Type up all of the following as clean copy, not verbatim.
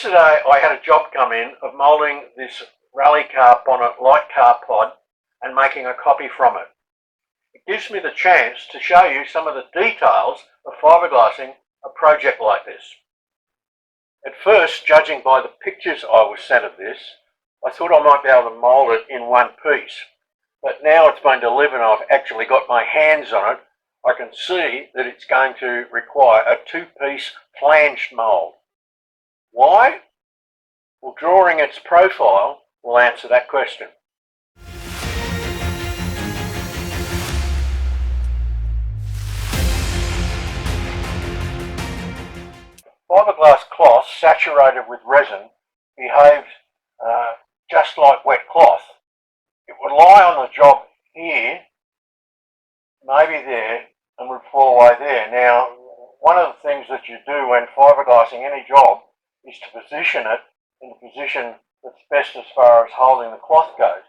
Yesterday I had a job come in of moulding this rally car bonnet light car pod and making a copy from it. It gives me the chance to show you some of the details of fiberglassing a project like this. At first, judging by the pictures I was sent of this, I thought I might be able to mould it in one piece. But now it's been delivered and I've actually got my hands on it, I can see that it's going to require a two-piece flanged mould. Why? Well, drawing its profile will answer that question. Fiberglass cloth saturated with resin behaves just like wet cloth. It would lie on the job here, maybe there, and would fall away there. Now, one of the things that you do when fiberglassing any job is to position it in the position that's best as far as holding the cloth goes.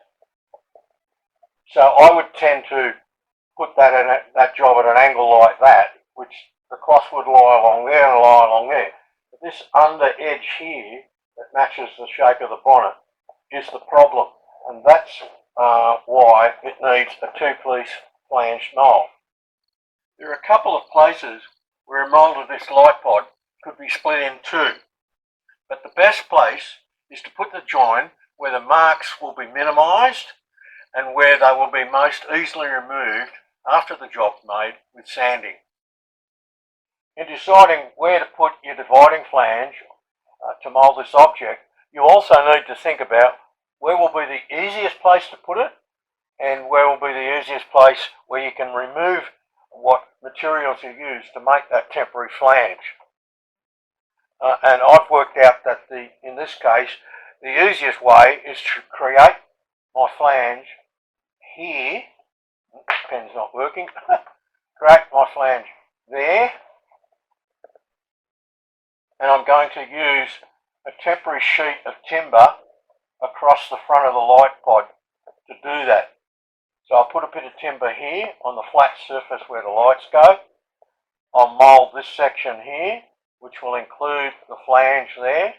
So I would tend to put that job at an angle like that, which the cloth would lie along there and lie along there. But this under edge here that matches the shape of the bonnet is the problem, and that's why it needs a two-piece flanged mould. There are a couple of places where a mould of this light pod could be split in two, but the best place is to put the join where the marks will be minimised and where they will be most easily removed after the job's made with sanding. In deciding where to put your dividing flange to mould this object, you also need to think about where will be the easiest place to put it and where will be the easiest place where you can remove what materials you use to make that temporary flange. And I've worked out that in this case, the easiest way is to create my flange here. Pen's not working. Create my flange there. And I'm going to use a temporary sheet of timber across the front of the light pod to do that. So I'll put a bit of timber here on the flat surface where the lights go. I'll mould this section here, which will include the flange there.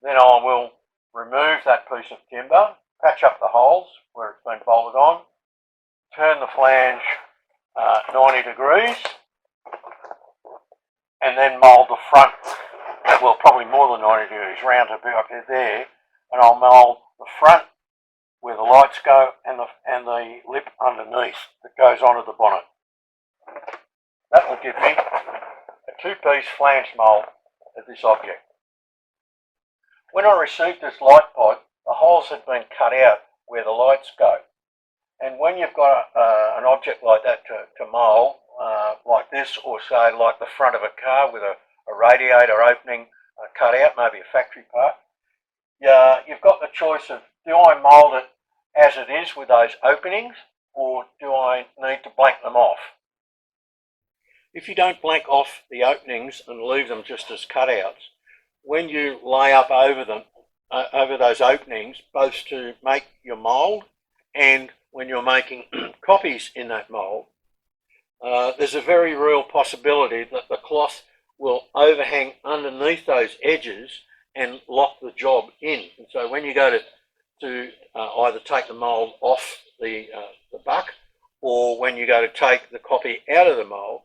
Then I will remove that piece of timber, patch up the holes where it's been bolted on, turn the flange 90 degrees, and then mould the front, well, probably more than 90 degrees, round to about there, and I'll mould the front where the lights go and the lip underneath that goes onto the bonnet. That will give me a two-piece flange mould of this object. When I received this light pod, the holes had been cut out where the lights go. And when you've got an object like that to mould, like this, or say like the front of a car with a radiator opening cut out, maybe a factory part, you've got the choice of, do I mould it as it is with those openings, or do I need to blank them off? If you don't blank off the openings and leave them just as cutouts, when you lay up over them, over those openings, both to make your mould and when you're making copies in that mould, there's a very real possibility that the cloth will overhang underneath those edges and lock the job in. And so when you go to either take the mould off the buck, or when you go to take the copy out of the mould,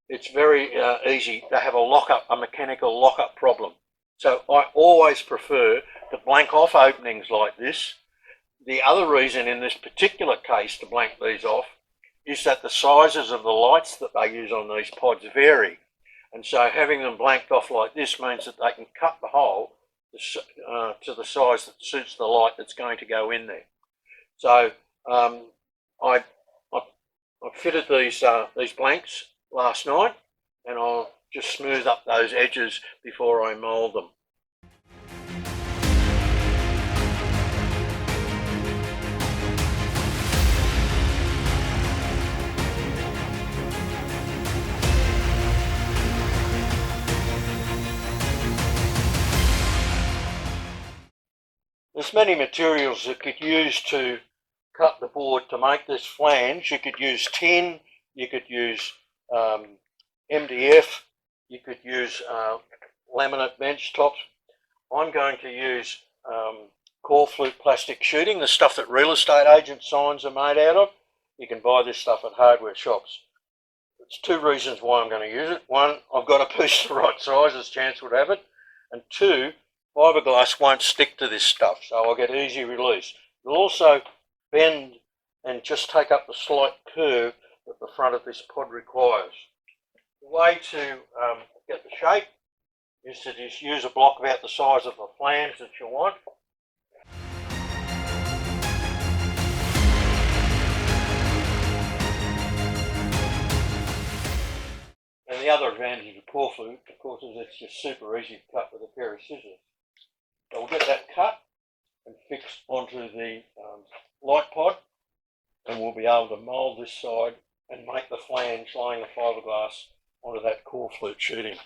it's very easy to have a mechanical lock-up problem. So I always prefer to blank off openings like this. The other reason in this particular case to blank these off is that the sizes of the lights that they use on these pods vary. And so having them blanked off like this means that they can cut the hole to the size that suits the light that's going to go in there. So I fitted these blanks last night, and I'll just smooth up those edges before I mould them. There's many materials that you could use to cut the board to make this flange. You could use tin, you could use MDF, you could use laminate bench tops. I'm going to use core flute plastic sheeting, the stuff that real estate agent signs are made out of. You can buy this stuff at hardware shops. There's two reasons why I'm going to use it. One, I've got a piece the right size as Chance would have it. And two, fiberglass won't stick to this stuff, so I'll get easy release. It'll also bend and just take up the slight curve that the front of this pod requires. The way to get the shape is to just use a block about the size of the flange that you want. And the other advantage of core flute, of course, is it's just super easy to cut with a pair of scissors. So we'll get that cut and fixed onto the light pod, and we'll be able to mould this side and make the flange laying the fiberglass onto that core flute sheeting.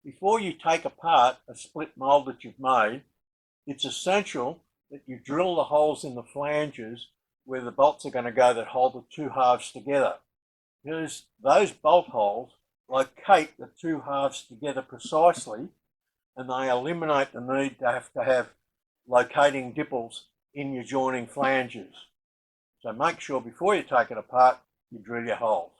before you take apart a split mould that you've made, it's essential that you drill the holes in the flanges where the bolts are going to go that hold the two halves together. Because those bolt holes locate the two halves together precisely, and they eliminate the need to have locating dipples in your joining flanges. So make sure before you take it apart, you drill your holes.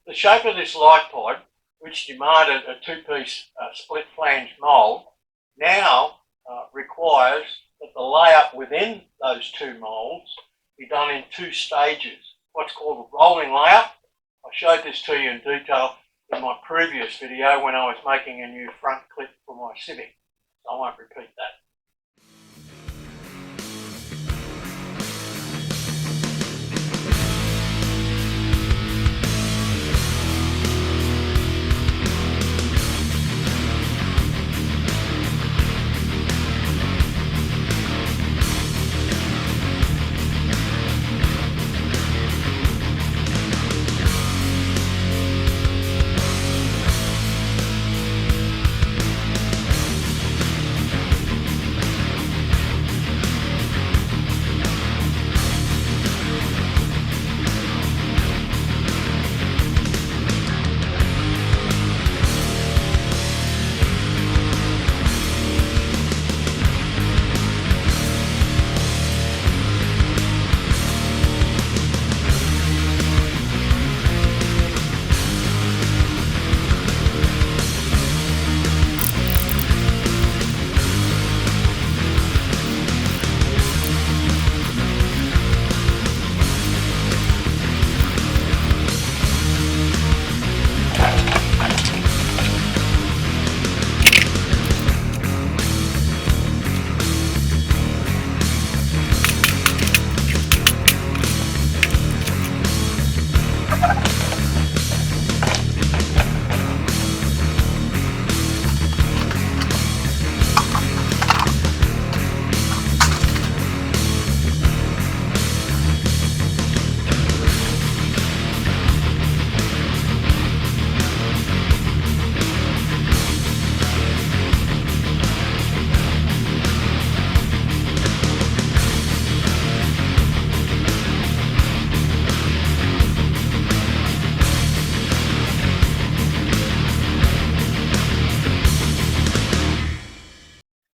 The shape of this light pod, which demanded a two-piece split flange mould, now requires that the layup within those two moulds be done in two stages, what's called a rolling layup. I showed this to you in detail in my previous video when I was making a new front clip for my Civic, so I won't repeat that.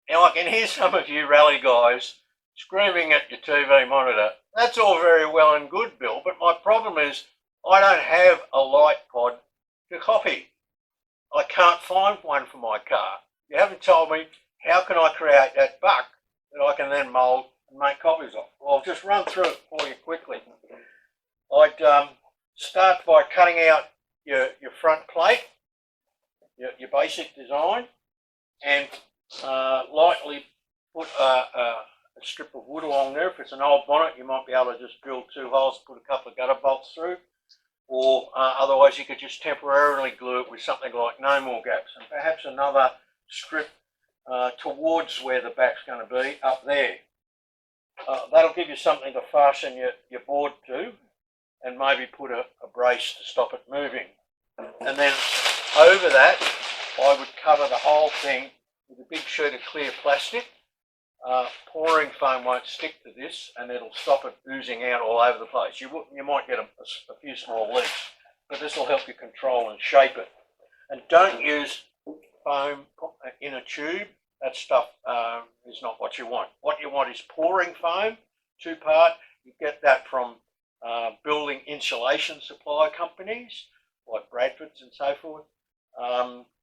Now I can hear some of you rally guys screaming at your TV monitor. That's all very well and good, Bill, but my problem is I don't have a light pod to copy. I can't find one for my car. You haven't told me how can I create that buck that I can then mould and make copies of. Well, I'll just run through it for you quickly. I'd start by cutting out your front plate, your basic design, and lightly put a strip of wood along there. If it's an old bonnet, you might be able to just drill two holes, put a couple of gutter bolts through, or otherwise you could just temporarily glue it with something like no more gaps, and perhaps another strip towards where the back's going to be up there. That'll give you something to fasten your board to, and maybe put a brace to stop it moving. And then over that, I would cover the whole thing with a big sheet of clear plastic. Pouring foam won't stick to this, and it'll stop it oozing out all over the place. You might get a few small leaks, but this will help you control and shape it. And don't use foam in a tube. That stuff is not what you want. What you want is pouring foam, 2-part. You get that from building insulation supply companies like Bradford's and so forth,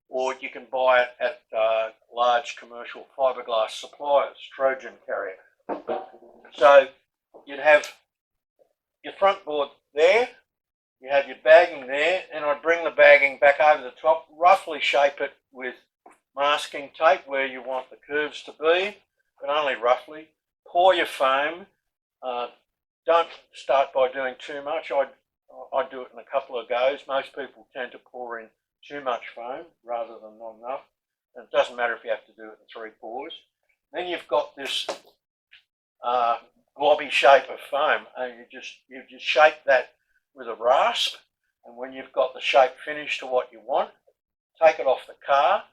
or you can buy it at large commercial fiberglass suppliers, Trojan carrier. So you'd have your front board there, you have your bagging there, and I'd bring the bagging back over the top, roughly shape it with masking tape where you want the curves to be, but only roughly. Pour your foam. Don't start by doing too much. I'd do it in a couple of goes. Most people tend to pour in too much foam rather than not enough. And it doesn't matter if you have to do it in 3 pours. Then you've got this globby shape of foam, and you just shape that with a rasp. And when you've got the shape finished to what you want, take it off the car,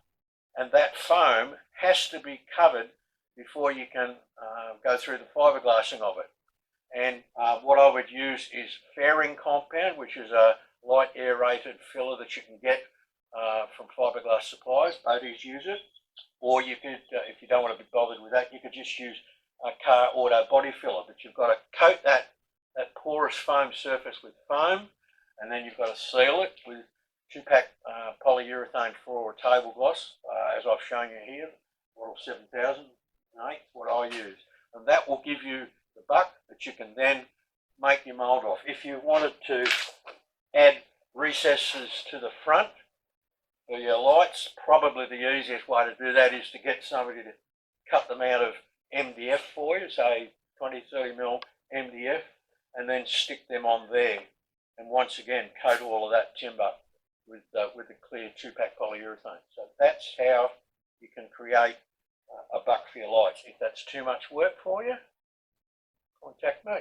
and that foam has to be covered before you can go through the fiberglassing of it. And what I would use is fairing compound, which is a light aerated filler that you can get from fiberglass suppliers. Boaties use it. Or you could, if you don't want to be bothered with that, you could just use a car auto body filler. But you've got to coat that porous foam surface with foam, and then you've got to seal it with 2-pack polyurethane floor or table gloss, as I've shown you here, model 7008, what I use. And that will give you the buck that you can then make your mould off. If you wanted to add recesses to the front for your lights, probably the easiest way to do that is to get somebody to cut them out of MDF for you, say 20-30mm MDF, and then stick them on there. And once again, coat all of that timber with the clear 2-pack polyurethane. So that's how you can create a buck for your lights. If that's too much work for you, contact me.